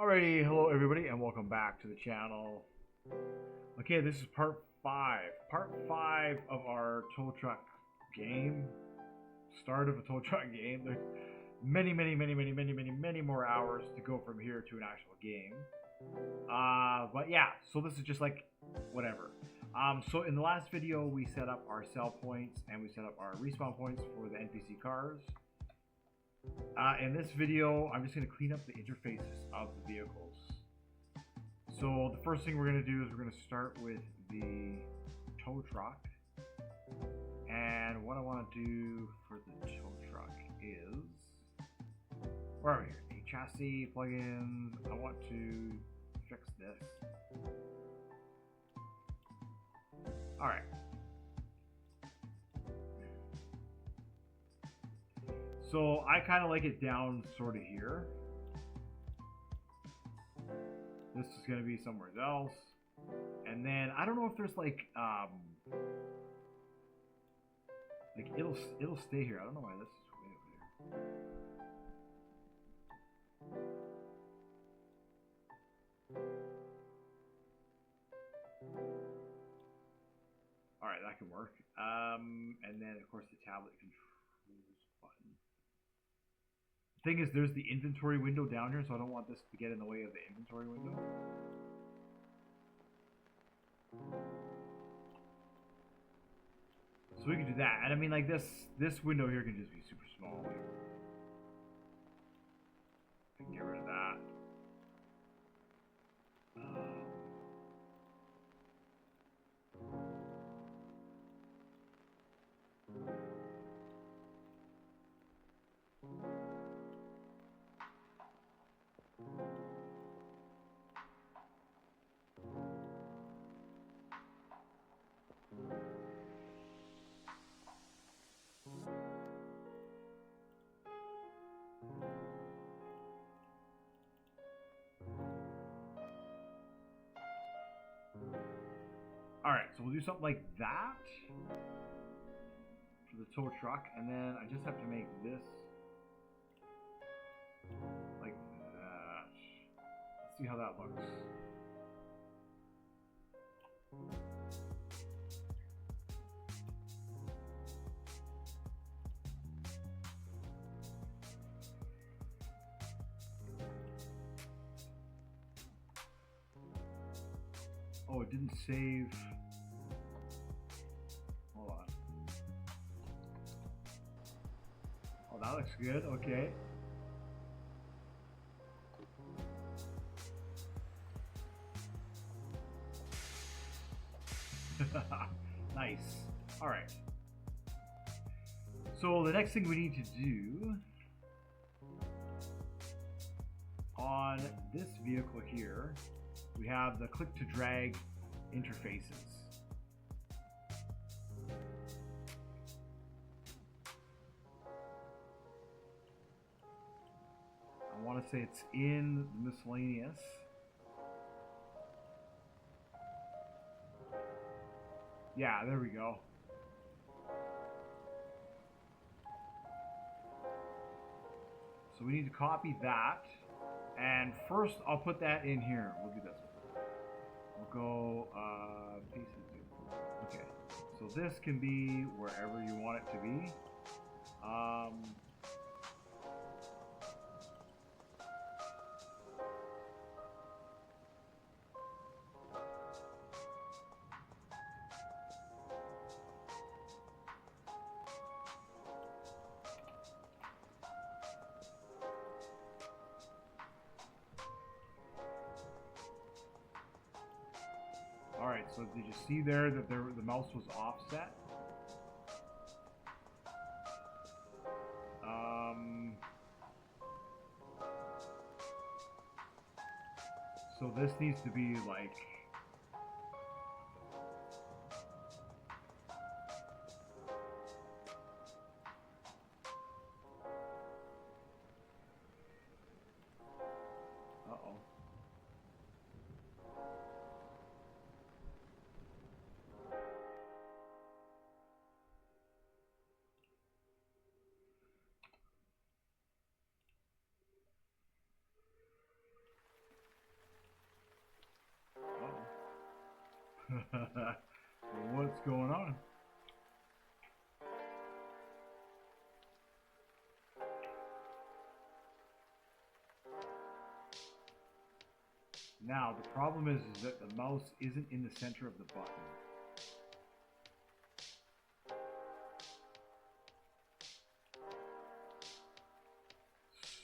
Alrighty, hello everybody and welcome back to the channel. Okay, this is part 5. Part 5 of our tow truck game. Start of a tow truck game. There's many more hours to go from here to an actual game. But yeah, so this is just like whatever. So in the last video we set up our sell points and we set up our respawn points for the NPC cars. In this video, I'm just going to clean up the interfaces of the vehicles. So the first thing we're going to do is we're going to start with the tow truck. And what I want to do for the tow truck is, where are we here? A chassis, plugins. I want to fix this. Alright. So I kind of like it down sort of here. This is going to be somewhere else. And then I don't know if there's like it'll stay here. I don't know why this is way over there. All right, that can work. And then of course the tablet controls button. Thing is, there's the inventory window down here, so I don't want this to get in the way of the inventory window. So we can do that, and I mean, like this window here can just be super small. I can get rid of that. Alright, so we'll do something like that for the tow truck, and then I just have to make this like that. Let's see how that looks. Oh, it didn't save. Hold on. Oh, that looks good. Okay. Nice. All right. So the next thing we need to do on this vehicle here, we have the click to drag interfaces. I want to say it's in the miscellaneous. Yeah, there we go. So we need to copy that. And first, I'll put that in here. We'll do this. We'll go paste it. Okay. So this can be wherever you want it to be. Alright, so did you see there that the mouse was offset? So this needs to be like... Uh-oh. what's going on. Now, the problem is that the mouse isn't in the center of the button.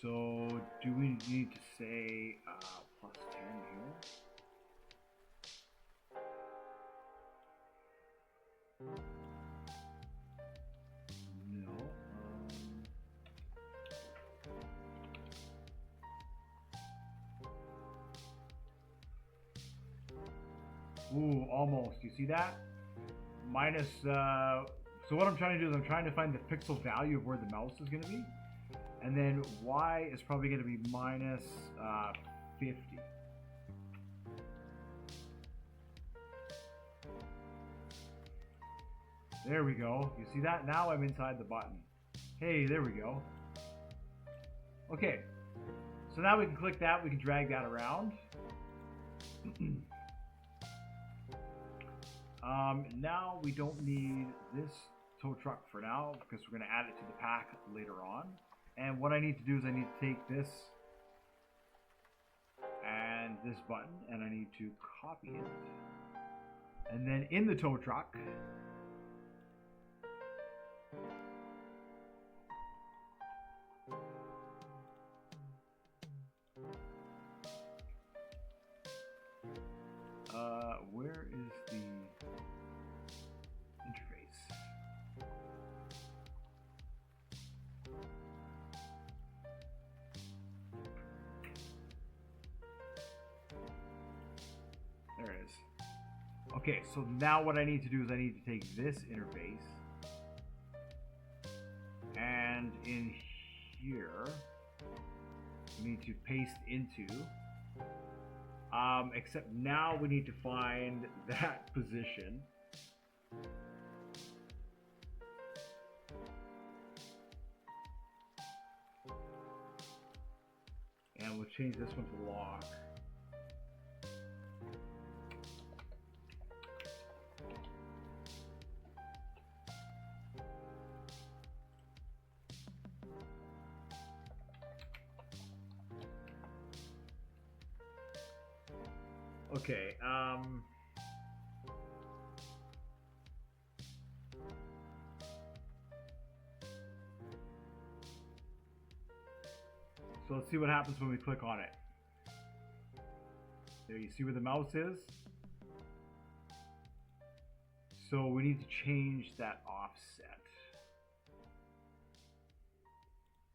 So, do we need to say plus 10 here? No. Ooh, almost. You see that? Minus, so what I'm trying to do is I'm trying to find the pixel value of where the mouse is going to be. And then Y is probably going to be minus 50. There we go. You see that? Now I'm inside the button. Hey, there we go. Okay. So now we can click that. We can drag that around. Now we don't need this tow truck for now because we're going to add it to the pack later on. And what I need to do is I need to take this and this button and I need to copy it. And then in the tow truck, where is the interface? There it is. Okay, so now what I need to do is I need to take this interface and in here we need to paste into except now we need to find that position. And we'll change this one to lock. Okay, so let's see what happens when we click on it. There, you see where the mouse is? So we need to change that offset.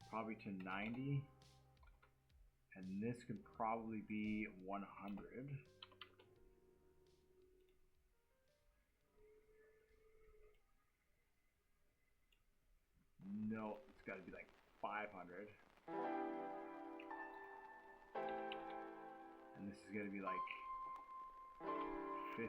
Probably to 90. And this could probably be 100. No, it's got to be like 500. And this is going to be like 50.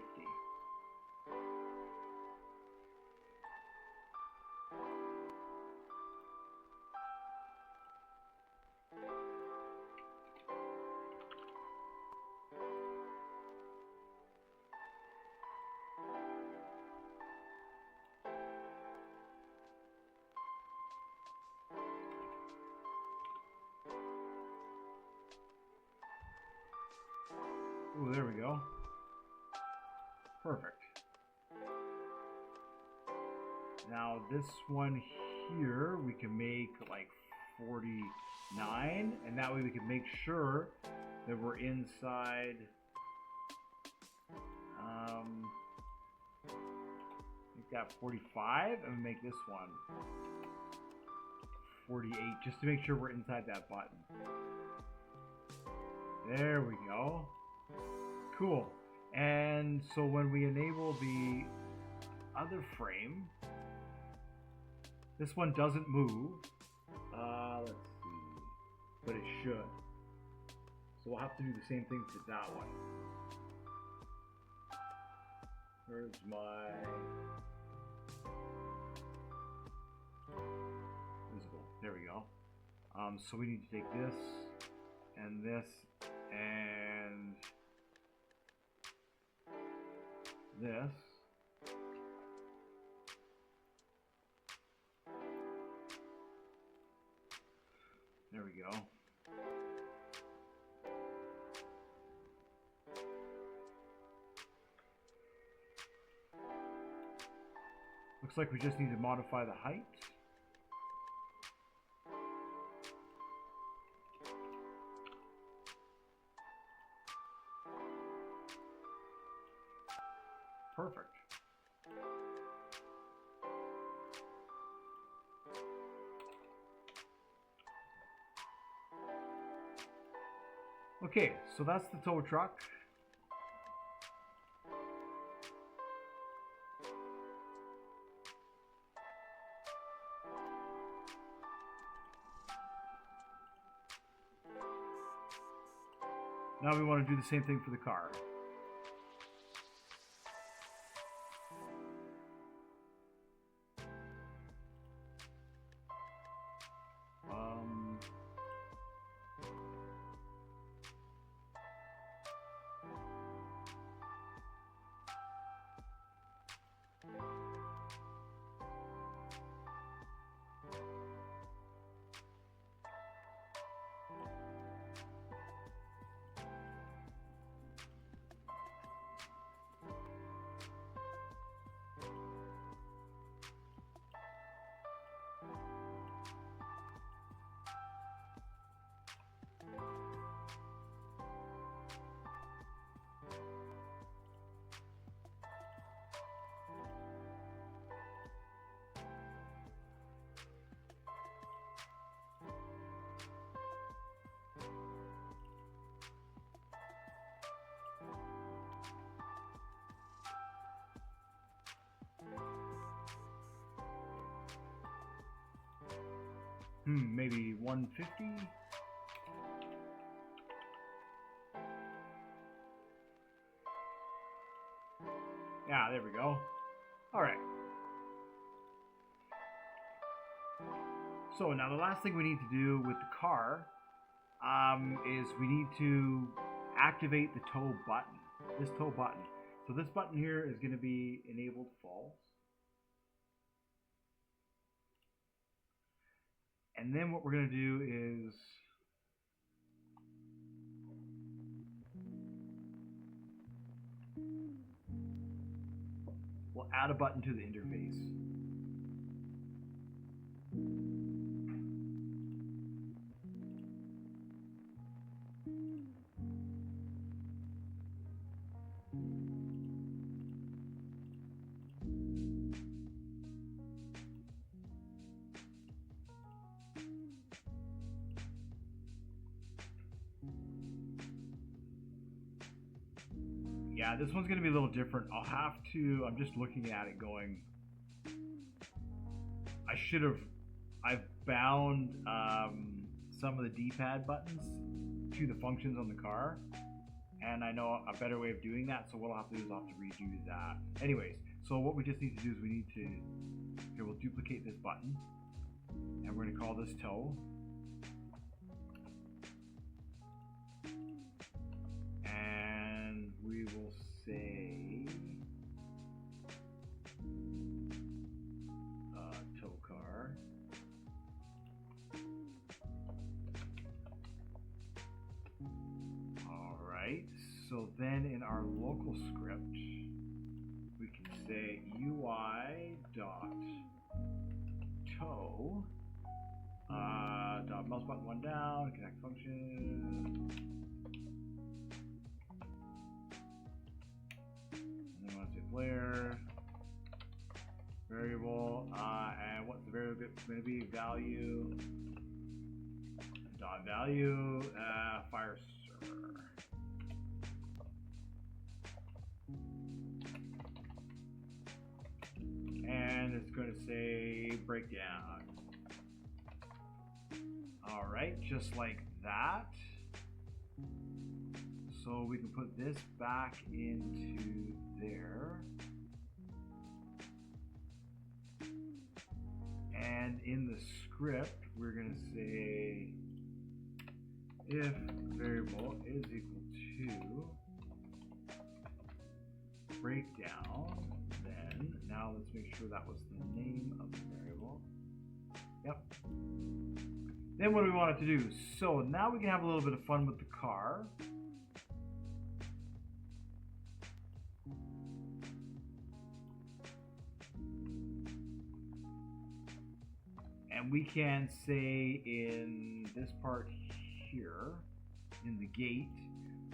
Ooh, there we go. Perfect. Now this one here we can make like 49, and that way we can make sure that we're inside make that 45 and make this one 48 just to make sure we're inside that button. There we go. Cool. And so when we enable the other frame, this one doesn't move. Let's see. But it should. So we'll have to do the same thing to that one. Where's my visible? There we go. So we need to take this and this and this go. Looks like we just need to modify the height. Perfect. Okay, so that's the tow truck. Now we want to do the same thing for the car. Maybe 150? Yeah, there we go. Alright. So now the last thing we need to do with the car is we need to activate the tow button. This tow button. So this button here is going to be enabled false. And then what we're going to do is we'll add a button to the interface. Yeah, this one's going to be a little different. I'm just looking at it going, I've bound some of the D-pad buttons to the functions on the car, and I know a better way of doing that, so what I'll have to do is I'll have to redo that. Anyways, so what we just need to do is here we'll duplicate this button, and we're going to call this tow. We will say tow car. Alright, so then in our local script we can say UI dot tow dot mouse button one down, connect function. Player variable, and what's the variable going to be? Value dot value fire server. And it's going to say breakdown. All right, just like that. So we can put this back into there. And in the script, we're going to say if variable is equal to breakdown, then now let's make sure that was the name of the variable. Yep. Then what do we want it to do? So now we can have a little bit of fun with the car. And we can say in this part here, in the gate,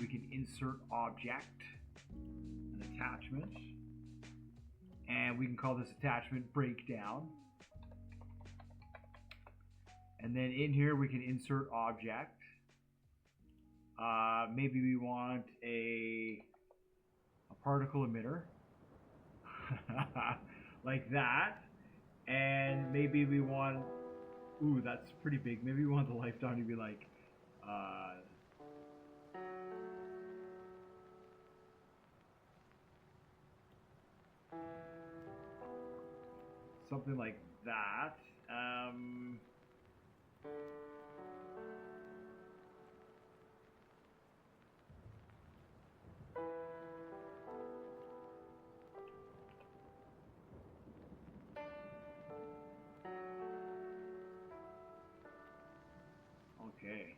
we can insert object, an attachment, and we can call this attachment breakdown. And then in here we can insert object. Maybe we want a particle emitter, like that. And maybe we want, ooh, that's pretty big. Maybe we want the lifetime to be like, something like that. Okay.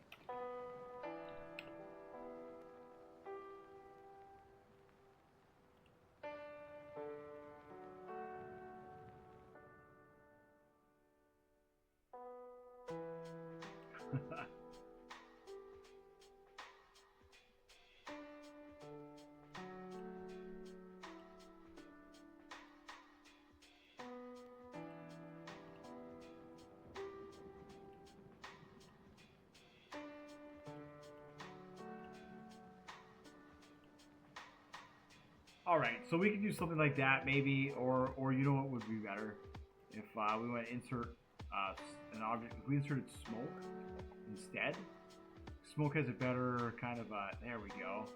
Alright, so we can do something like that maybe, or you know what would be better? If we want to insert an object, if we inserted smoke instead. Smoke has a better kind of, there we go.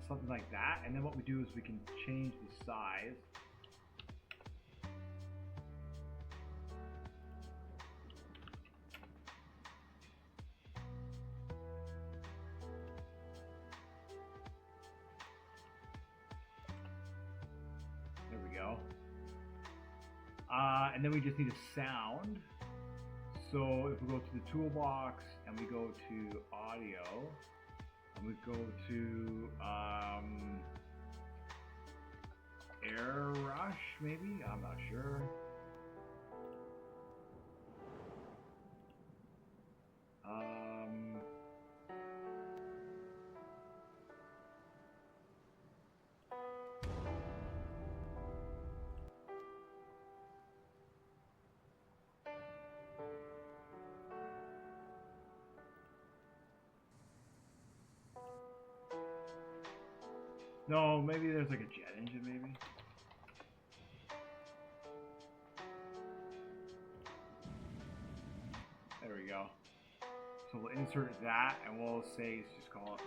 Something like that, and then what we do is we can change the size. There we go. And then we just need a sound. So if we go to the toolbox and we go to audio, and we go to air rush, maybe? I'm not sure. No, maybe there's like a jet engine, maybe. There we go. So we'll insert that, and we'll say, just call it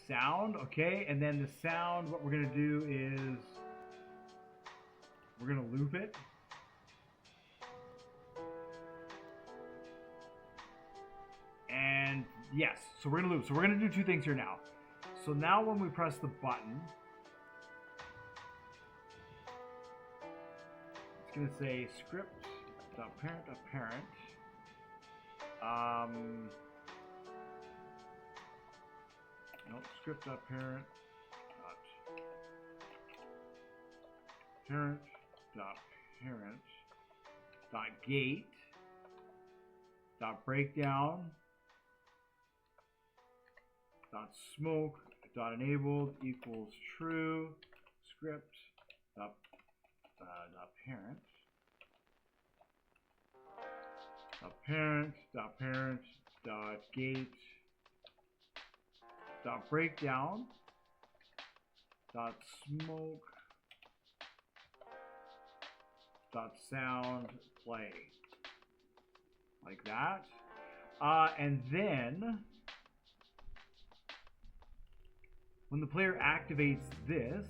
sound, okay? And then the sound, what we're gonna do is we're gonna loop it. And yes, so we're gonna loop. So we're gonna do two things here now. So now when we press the button, it's going to say script.parent.parent. Nope, script.parent. Parent.parent.gate. .breakdown. .smoke. .enabled equals true. Script parent gate breakdown smoke sound play, like that. And then when the player activates this,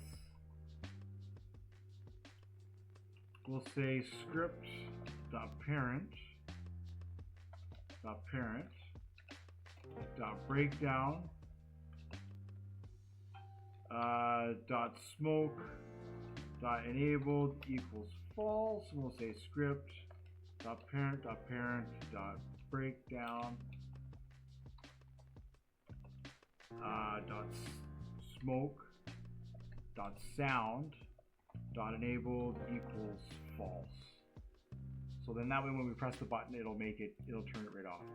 we'll say script.parent.breakdown .smoke.enabled equals false. And we'll say script.parent.parent. breakdown dot smoke dot sound dot enabled equals false. So then that way when we press the button, it'll turn it right off.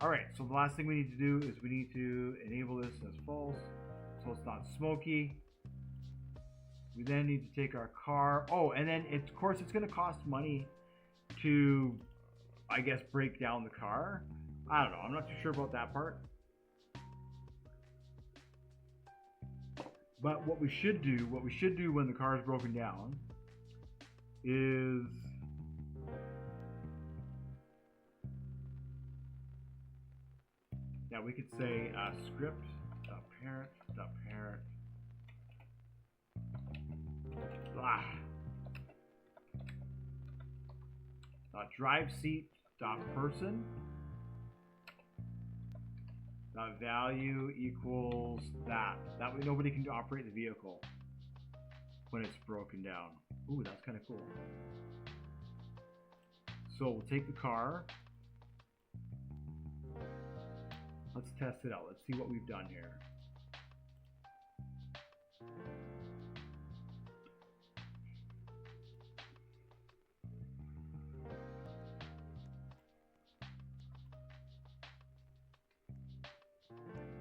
Alright, so the last thing we need to do is we need to enable this as false, so it's not smoky. We then need to take our car. Oh, and then of course it's going to cost money to, I guess, break down the car. I don't know. I'm not too sure about that part. But what we should do when the car is broken down is we could say script.parent drive seat person value equals that way nobody can operate the vehicle when it's broken down. Ooh, that's kind of cool. So we'll take the car, let's test it out, let's see what we've done here.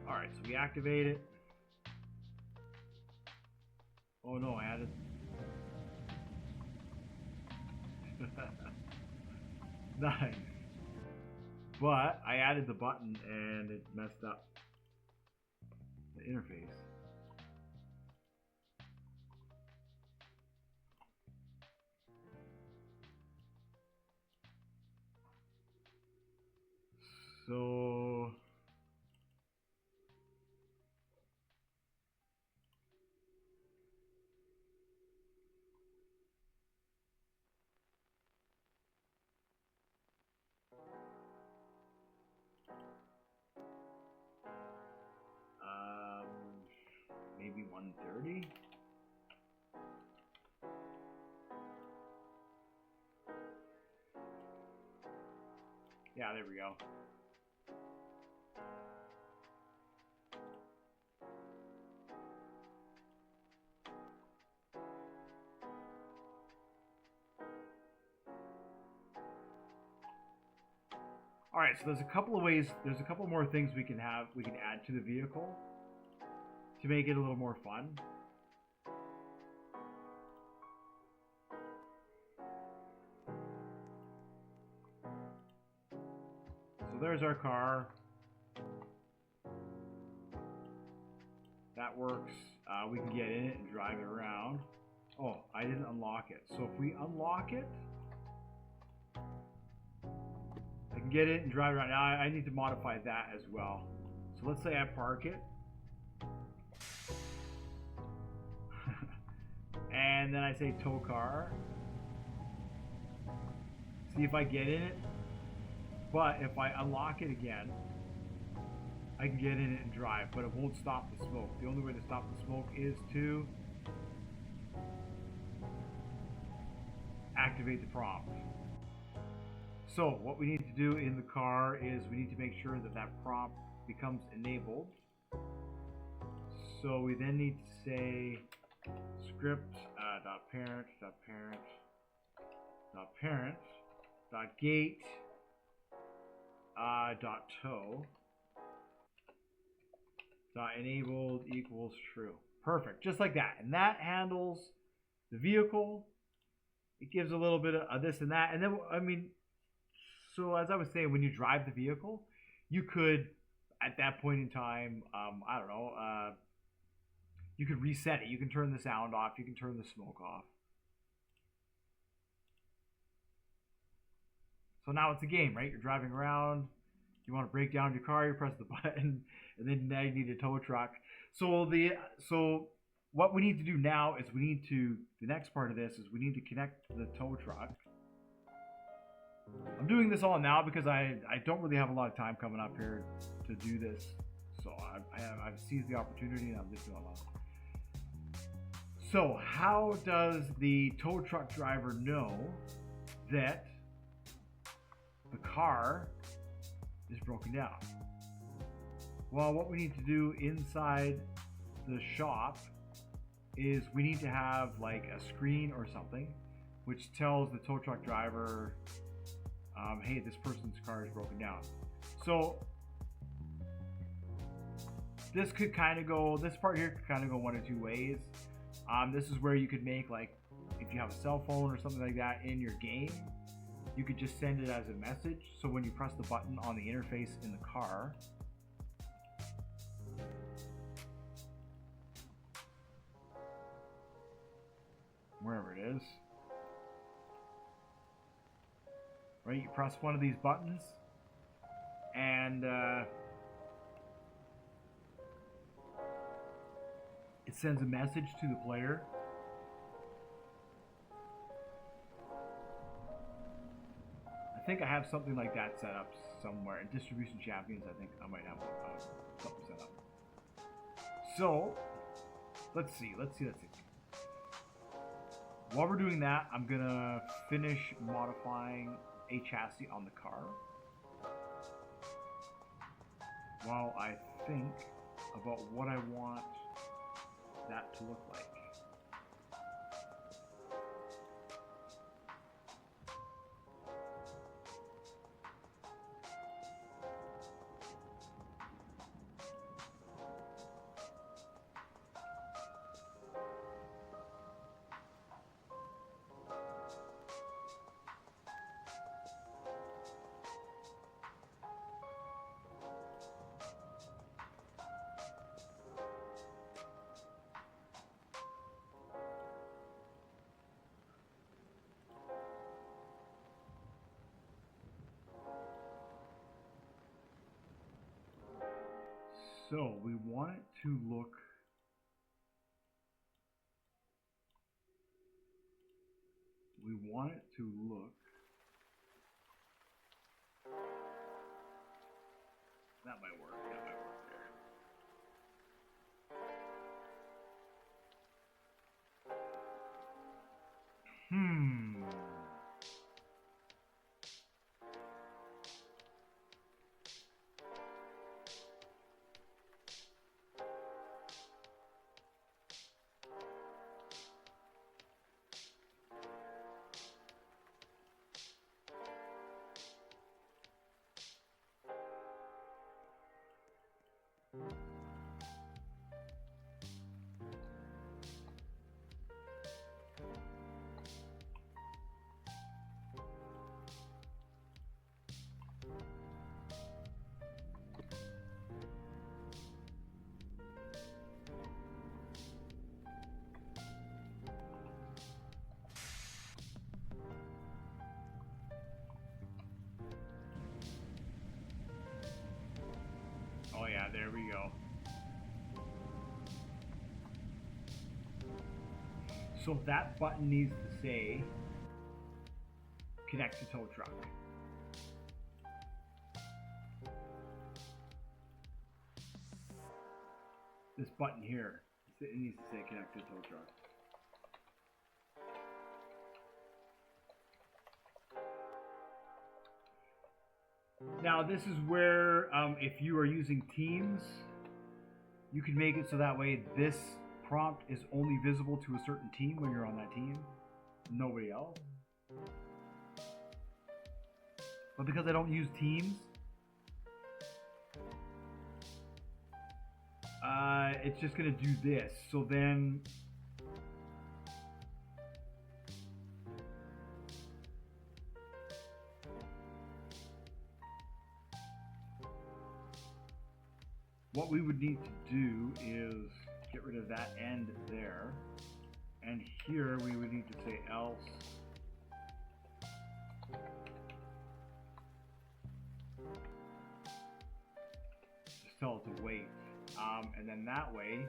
Alright, so we activate it. Oh no, I added... Nice. But I added the button and it messed up the interface. So maybe 130. Yeah, there we go. All right, so there's a couple of ways, there's a couple more things we can add to the vehicle to make it a little more fun. So there's our car. That works. We can get in it and drive it around. Oh, I didn't unlock it. So if we unlock it, I can get it and drive it around. Now I need to modify that as well. So let's say I park it. And then I say tow car. See if I get in it. But if I unlock it again, I can get in it and drive, but it won't stop the smoke. The only way to stop the smoke is to activate the prompt. So what we need to do in the car is we need to make sure that that prompt becomes enabled. So we then need to say script .parent.gate .tow .enabled equals true. Perfect, just like that. And that handles the vehicle. It gives a little bit of this and that. And then, I mean, so as I was saying, when you drive the vehicle, you could, at that point in time, I don't know, you could reset it. You can turn the sound off. You can turn the smoke off. So now it's a game, right? You're driving around. You want to break down your car, you press the button, and then now you need a tow truck. So what we need to do now is the next part of this is we need to connect the tow truck. I'm doing this all now because I don't really have a lot of time coming up here to do this. So I've seized the opportunity and I'm just doing a lot. So how does the tow truck driver know that car is broken down. Well, what we need to do inside the shop is we need to have like a screen or something which tells the tow truck driver, hey, this person's car is broken down. So this could kind of go, this part here could kind of go one of two ways. This is where you could make, like, if you have a cell phone or something like that in your game, you could just send it as a message. So when you press the button on the interface in the car, wherever it is, right, you press one of these buttons and it sends a message to the player. I think I have something like that set up somewhere. In Distribution Champions, I think I might have something set up. So, let's see. While we're doing that, I'm gonna finish modifying a chassis on the car while I think about what I want that to look like. So we want it to look that might work there. Oh yeah, there we go. So that button needs to say connect to tow truck. This button here, it needs to say connect to tow truck. Now this is where if you are using Teams, you can make it so that way this prompt is only visible to a certain team when you're on that team, nobody else. But because I don't use Teams, it's just gonna do this. So then what we would need to do is get rid of that end there, and here we would need to say else just tell it to wait, and then that way,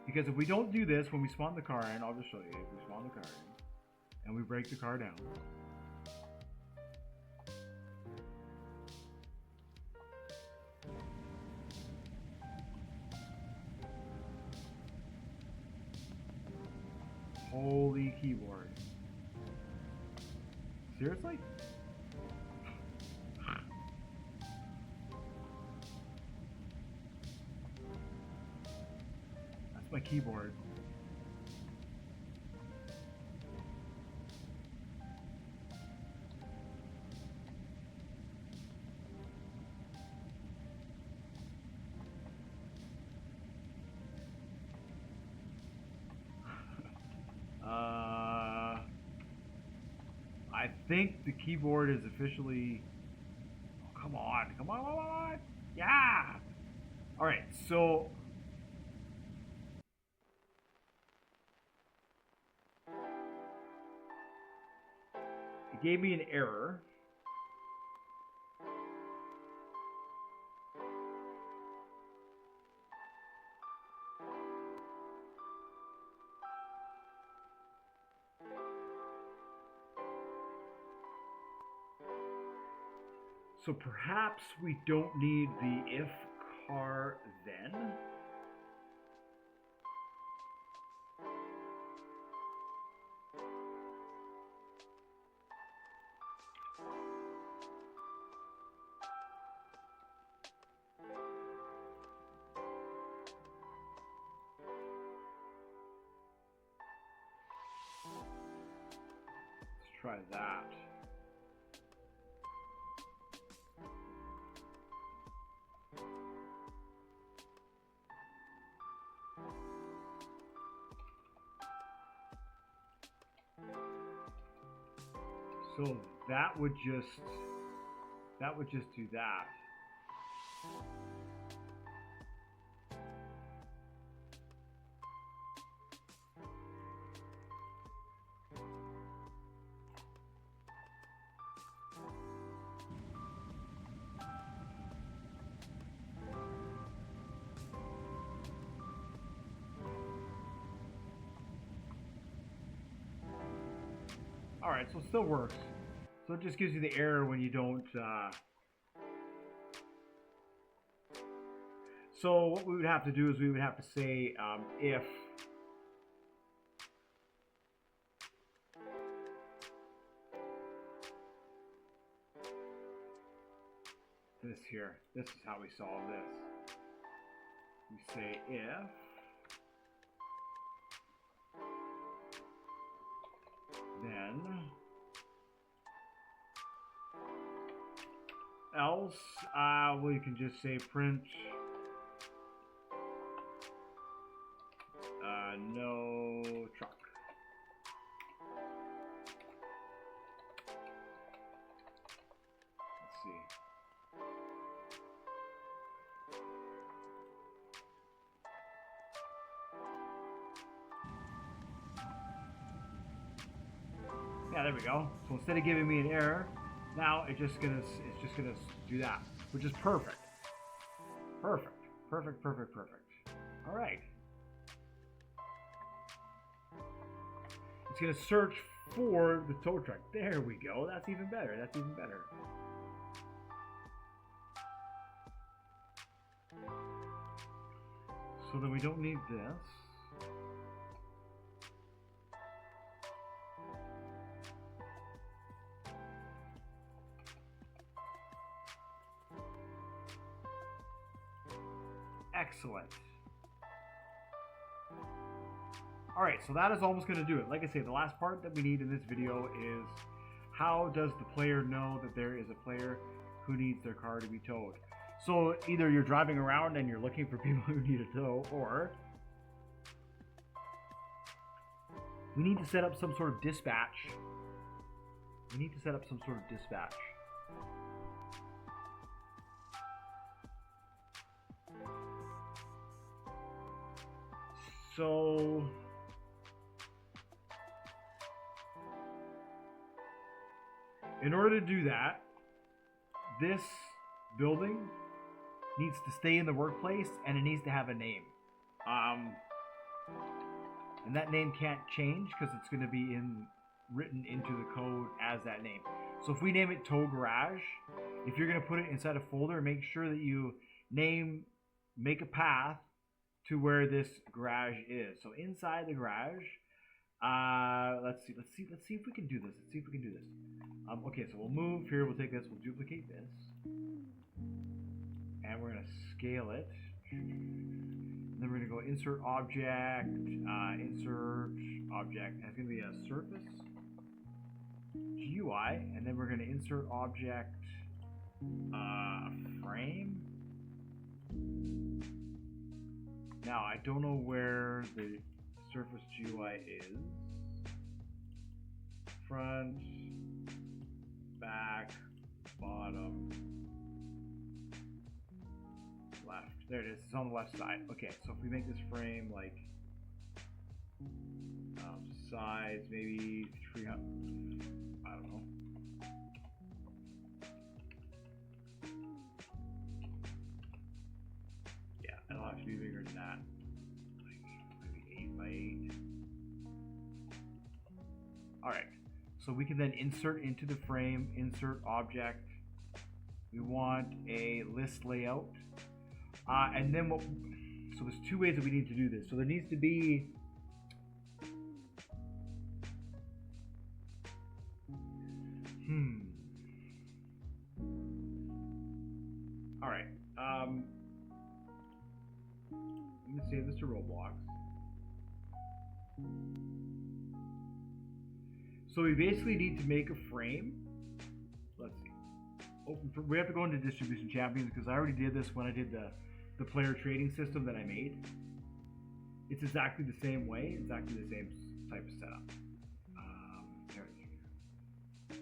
because if we don't do this when we spawn the car in, I'll just show you, if we spawn the car in and we break the car down, holy keyboard. Seriously? my keyboard. I think the keyboard is officially... Oh, come on, come on, come on! Yeah! Alright, so... It gave me an error. So perhaps we don't need the if car then. Let's try that. So that would just do that. Alright, so it still works. So it just gives you the error when you don't... So what we would have to do is we would have to say if... This here. This is how we solve this. We say if... Then else, we can just say print no truck. Let's see. Yeah, there we go. So instead of giving me an error, now it's just gonna do that, which is perfect. Perfect. Perfect, perfect, perfect. All right. It's gonna search for the tow truck. There we go. That's even better. That's even better. So then we don't need this. Excellent. Alright, so that is almost going to do it. Like I say, the last part that we need in this video is how does the player know that there is a player who needs their car to be towed? So either you're driving around and you're looking for people who need a tow, or we need to set up some sort of dispatch. We need to set up some sort of dispatch. So in order to do that, this building needs to stay in the workplace and it needs to have a name. And that name can't change because it's going to be written into the code as that name. So if we name it Tow Garage, if you're going to put it inside a folder, make sure that you make a path to where this garage is. So inside the garage, let's see if we can do this. Let's see if we can do this. Okay, so we'll move here. We'll take this. We'll duplicate this, and we're gonna scale it. then we're going to go insert object, insert object. That's going to be a surface GUI, and then we're going to insert object frame. Now I don't know where the surface GUI is. Front, back, bottom, left. There it is. It's on the left side. Okay, so if we make this frame like size maybe 300, I don't know. Yeah, it'll have to be bigger than that. Like maybe 8 by 8. All right. So we can then insert into the frame, insert object. We want a list layout. And then so there's two ways that we need to do this. So there needs to be, all right. I'm gonna save this to Roblox. So we basically need to make a frame. Let's see. We have to go into distribution champions because I already did this when I did the player trading system that I made. It's exactly the same way, exactly the same type of setup. There it is.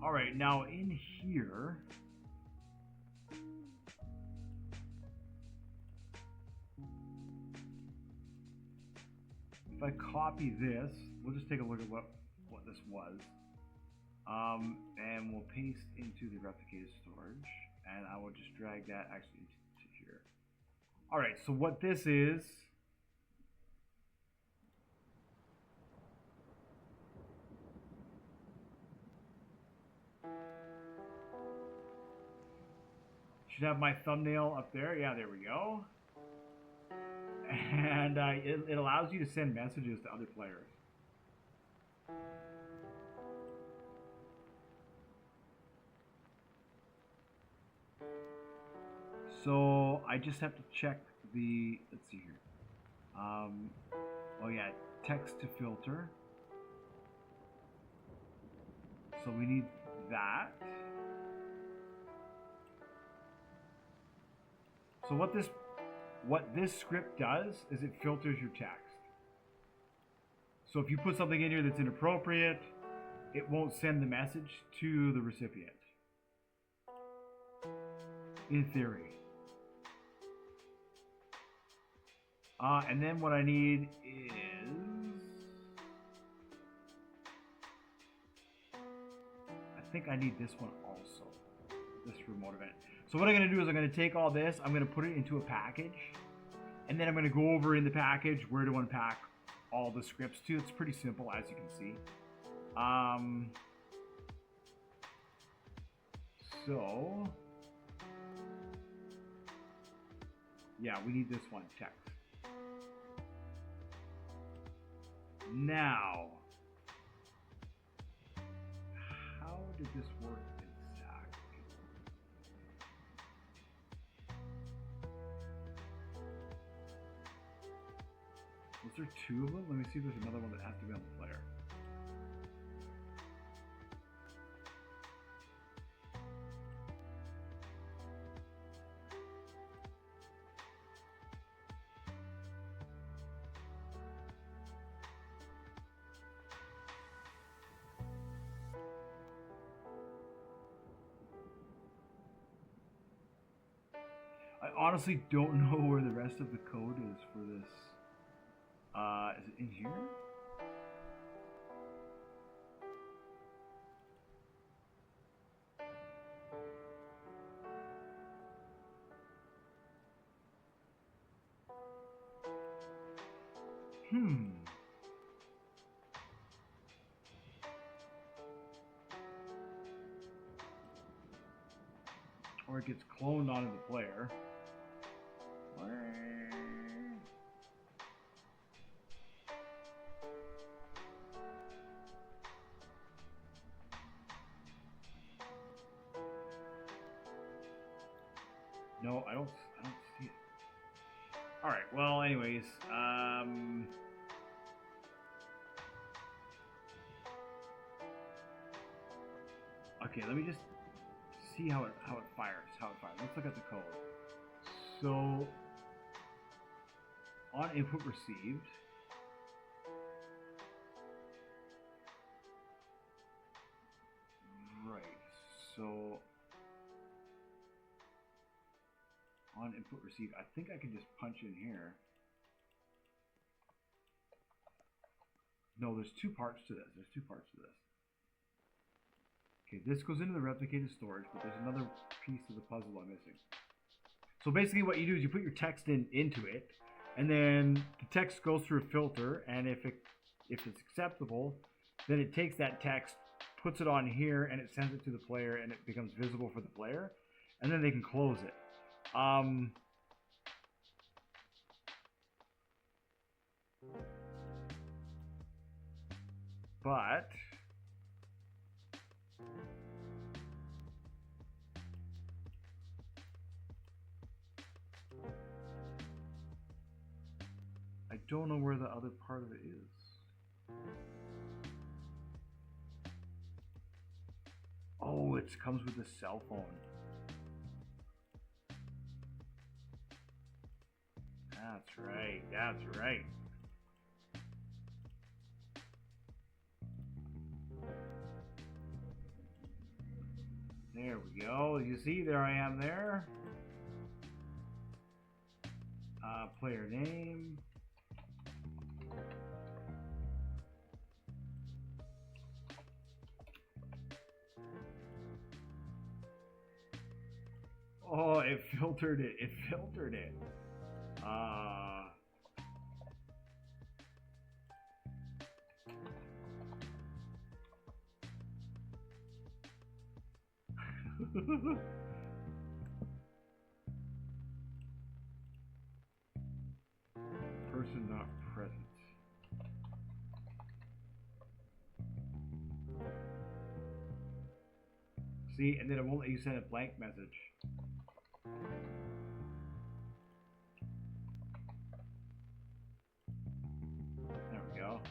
All right, now in here, if I copy this, we'll just take a look at what this was, and we'll paste into the replicated storage, and I will just drag that actually into here. All right, so what this is, should have my thumbnail up there. Yeah, there we go. And it allows you to send messages to other players. So I just have to check the, let's see here. Oh yeah, text to filter. So we need that. So what this script does is it filters your text. So if you put something in here that's inappropriate, it won't send the message to the recipient. In theory. And then what I need is, I think I need this one also, this remote event. So what I'm going to do is I'm going to take all this, I'm going to put it into a package, and then I'm going to go over in the package where to unpack all the scripts to. It's pretty simple, as you can see. So yeah, we need this one, text. Now, how did this work exactly? Was there two of them? Let me see if there's another one that has to be on the player. honestly don't know where the rest of the code is for this. Is it in here? Or it gets cloned onto the player. No, I don't see it. All right. Well, anyways, okay. Let me just see how it fires. Let's look at the code. So on input received, right. So on input received, I think I can just punch in here. No, there's two parts to this. Okay, this goes into the replicated storage, but there's another piece of the puzzle I'm missing. So basically what you do is you put your text into it, and then the text goes through a filter, and if it's acceptable, then it takes that text, puts it on here, and it sends it to the player, and it becomes visible for the player, and then they can close it. But I don't know where the other part of it is. Oh, it comes with a cell phone. That's right. There we go. You see, there I am there. Player name. Oh, it filtered it. Person not present. See, and then it won't let you send a blank message. There we go.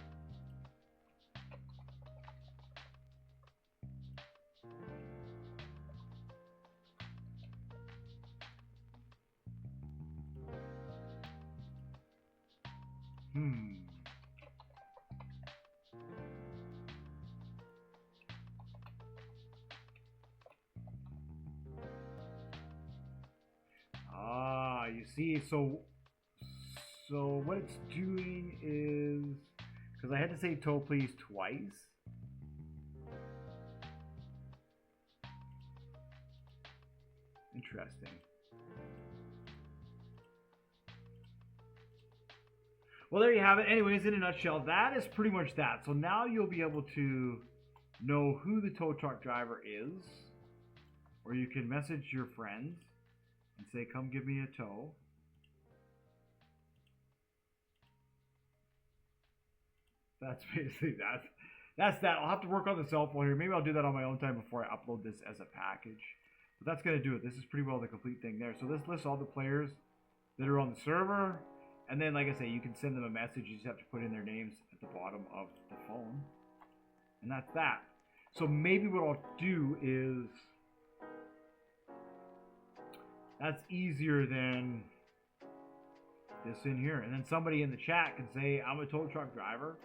You see, so what it's doing is, because I had to say tow please twice. Interesting. Well, there you have it. Anyways, in a nutshell, that is pretty much that. So now you'll be able to know who the tow truck driver is, or you can message your friends and say, come give me a tow. That's basically that's that. I'll have to work on the cell phone here. Maybe I'll do that on my own time before I upload this as a package. But that's going to do it. This is pretty well the complete thing there. So this lists all the players that are on the server. And then, like I say, you can send them a message. You just have to put in their names at the bottom of the phone. And that's that. So maybe what I'll do is, that's easier than this in here. And then somebody in the chat can say, I'm a tow truck driver.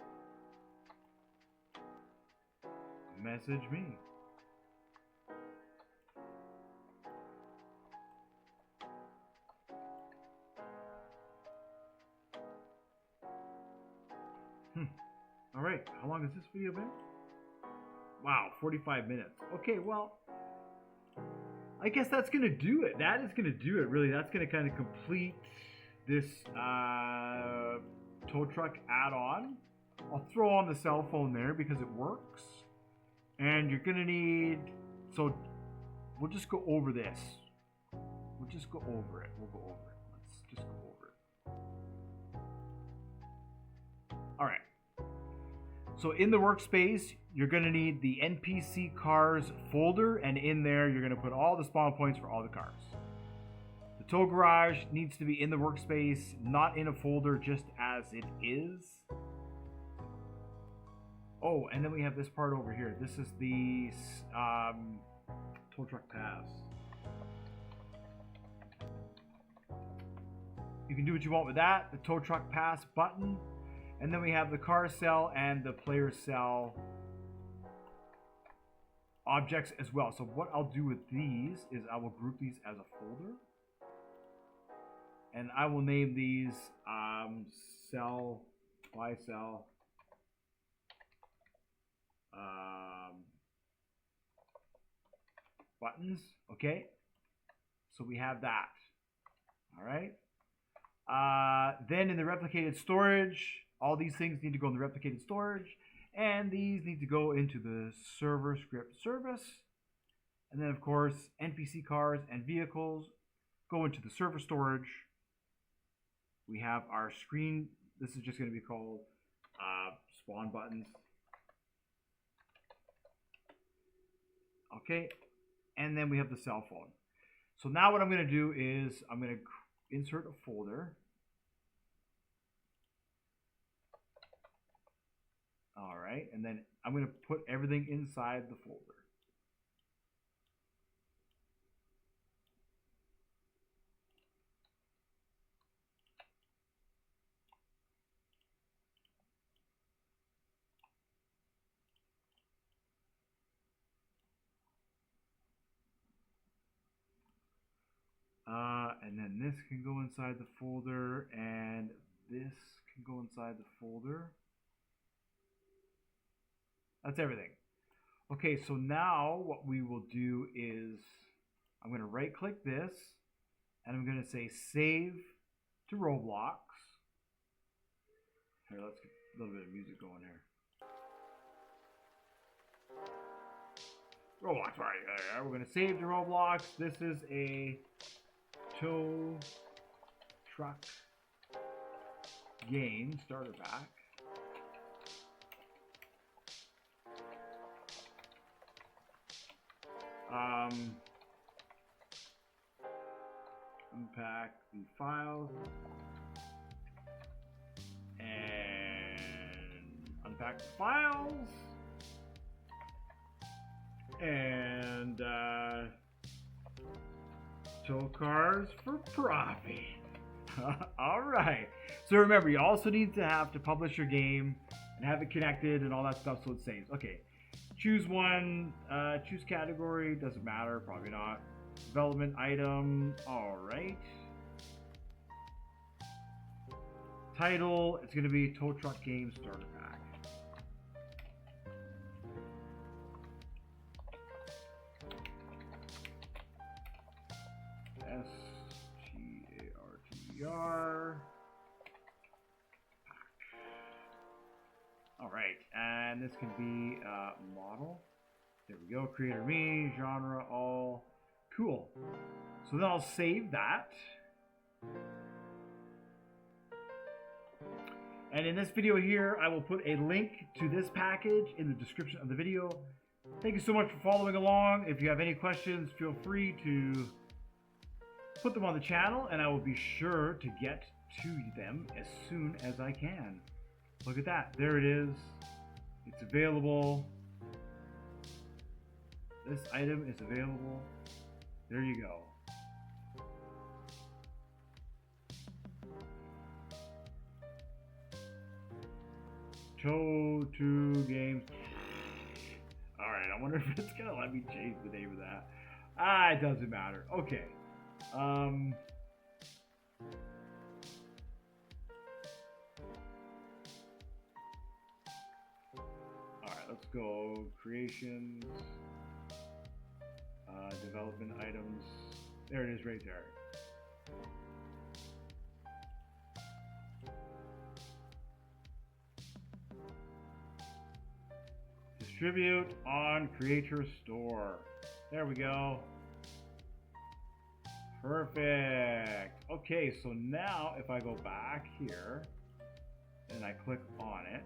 Message me. . How long has this video been? Wow, 45 minutes. Okay, well, I guess that's going to do it. That is going to do it, really. That's going to kind of complete this tow truck add-on. I'll throw on the cell phone there because it works. And you're going to need... So, we'll just go over this. We'll just go over it. We'll go over it. Let's just go over it. Alright. So in the workspace, you're going to need the NPC cars folder, and in there you're going to put all the spawn points for all the cars. The tow garage needs to be in the workspace, not in a folder, just as it is. Oh, and then we have this part over here. This is the tow truck pass. You can do what you want with that. The tow truck pass button. And then we have the car cell and the player cell objects as well. So what I'll do with these is I will group these as a folder. And I will name these cell by cell buttons. Okay. So we have that. All right. Then in the replicated storage, all these things need to go in the replicated storage, and these need to go into the server script service. And then, of course, NPC cars and vehicles go into the server storage. We have our screen. This is just going to be called spawn buttons. Okay, and then we have the cell phone. So now what I'm going to do is I'm going to insert a folder. All right, and then I'm going to put everything inside the folder. And then this can go inside the folder, and this can go inside the folder. That's everything. Okay, so now what we will do is I'm going to right click this, and I'm going to say save to Roblox. Here, let's get a little bit of music going here. Roblox, right? We're going to save to Roblox. This is a tow truck game starter pack. Unpack the files and unpack the files and tow cars for profit. All right. So remember, you also need to have to publish your game and have it connected and all that stuff so it saves. Okay. Choose one, choose category, doesn't matter, probably not. Development item, all right. Title, it's going to be Tow Truck Game Starter Pack. STARTER. All right, and this can be model. There we go, creator me, genre all. Cool. So then I'll save that. And in this video here, I will put a link to this package in the description of the video. Thank you so much for following along. If you have any questions, feel free to put them on the channel, and I will be sure to get to them as soon as I can. Look at that. There it is. It's available. This item is available. There you go. Tow 2 games. Alright, I wonder if it's gonna let me change the name of that. It doesn't matter. Okay. go creations, development items. There it is right there. Distribute on creator store. There we go. Perfect. Okay, so now if I go back here and I click on it,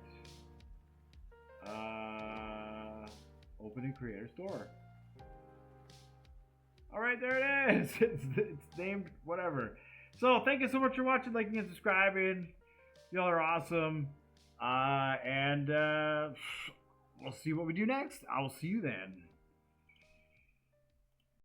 open in creator store. All right, there it is. It's named whatever. So thank you so much for watching, liking, and subscribing. Y'all are awesome. And we'll see what we do next. I will see you then.